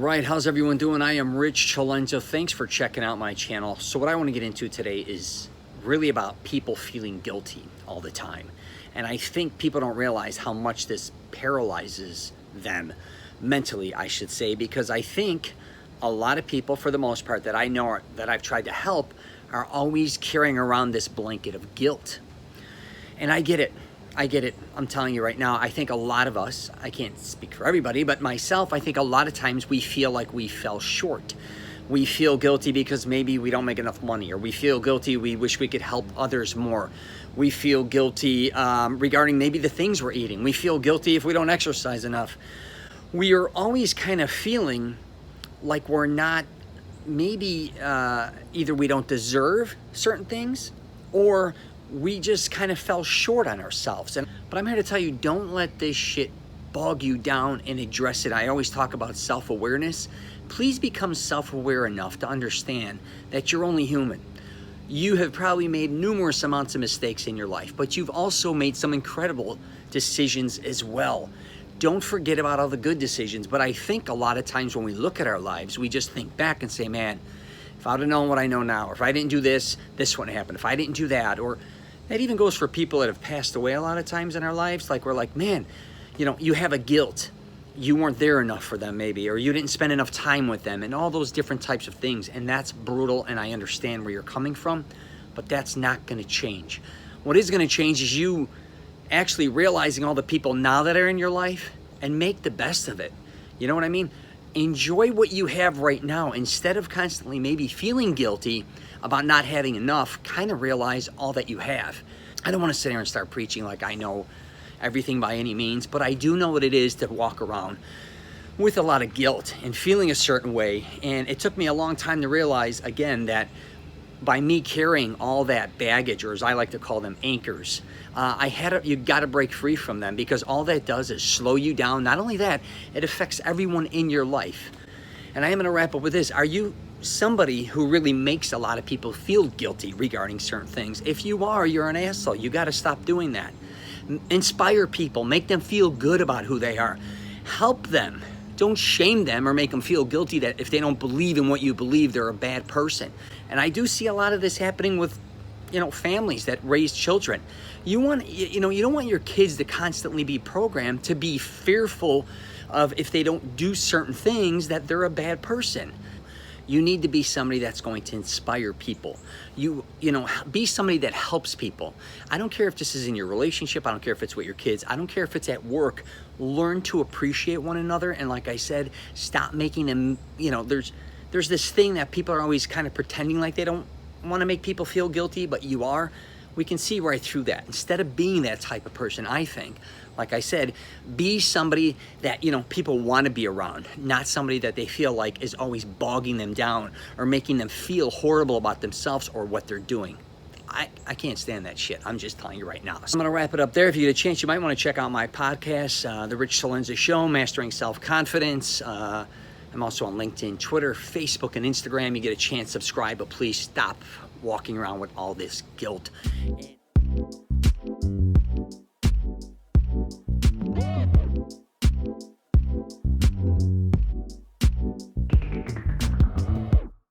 right, how's everyone doing? I am Rich Celenza. Thanks for checking out my channel. So what I want to get into today is really about people feeling guilty all the time. And I think people don't realize how much this paralyzes them mentally, I should say, because I think a lot of people, for the most part, that I know that I've tried to help are always carrying around this blanket of guilt. And I get it. I get it. I'm telling you right now, I think a lot of us, I can't speak for everybody, but myself, I think a lot of times we feel like we fell short. We feel guilty because maybe we don't make enough money, or we feel guilty, we wish we could help others more. We feel guilty regarding maybe the things we're eating. We feel guilty if we don't exercise enough. We are always kind of feeling like we're not, maybe either we don't deserve certain things, or we just kind of fell short on ourselves. But I'm here to tell you, don't let this shit bog you down and address it. I always talk about self-awareness. Please become self-aware enough to understand that you're only human. You have probably made numerous amounts of mistakes in your life, but you've also made some incredible decisions as well. Don't forget about all the good decisions. But I think a lot of times when we look at our lives, we just think back and say, man, if I would have known what I know now, or if I didn't do this, this wouldn't happen. If I didn't do that, or that even goes for people that have passed away a lot of times in our lives. Like, we're like, man, you know, you have a guilt. You weren't there enough for them maybe, or you didn't spend enough time with them, and all those different types of things. And that's brutal, and I understand where you're coming from, but that's not gonna change. What is gonna change is you actually realizing all the people now that are in your life and make the best of it. You know what I mean? Enjoy what you have right now instead of constantly maybe feeling guilty about not having enough. Kind of realize all that you have. I don't want to sit here and start preaching like I know everything by any means, but I do know what it is to walk around with a lot of guilt and feeling a certain way. And it took me a long time to realize, again, that by me carrying all that baggage, or as I like to call them, anchors, you got to break free from them, because all that does is slow you down. Not only that, it affects everyone in your life. And I am going to wrap up with this. Are you somebody who really makes a lot of people feel guilty regarding certain things? If you are, you're an asshole. You got to stop doing that. Inspire people. Make them feel good about who they are. Help them. Don't shame them or make them feel guilty that if they don't believe in what you believe, they're a bad person. And I do see a lot of this happening with, families that raise children. You don't want your kids to constantly be programmed to be fearful of, if they don't do certain things, that they're a bad person. You need to be somebody that's going to inspire people. Be somebody that helps people. I don't care if this is in your relationship. I don't care if it's with your kids. I don't care if it's at work. Learn to appreciate one another. And like I said, stop making them, there's this thing that people are always kind of pretending like they don't want to make people feel guilty, but you are. We can see right through that. Instead of being that type of person, I think, like I said, be somebody that, people want to be around, not somebody that they feel like is always bogging them down or making them feel horrible about themselves or what they're doing. I can't stand that shit. I'm just telling you right now. So I'm going to wrap it up there. If you get a chance, you might want to check out my podcast, The Rich Celenza Show, Mastering Self-Confidence. I'm also on LinkedIn, Twitter, Facebook, and Instagram. You get a chance, subscribe, but please stop walking around with all this guilt.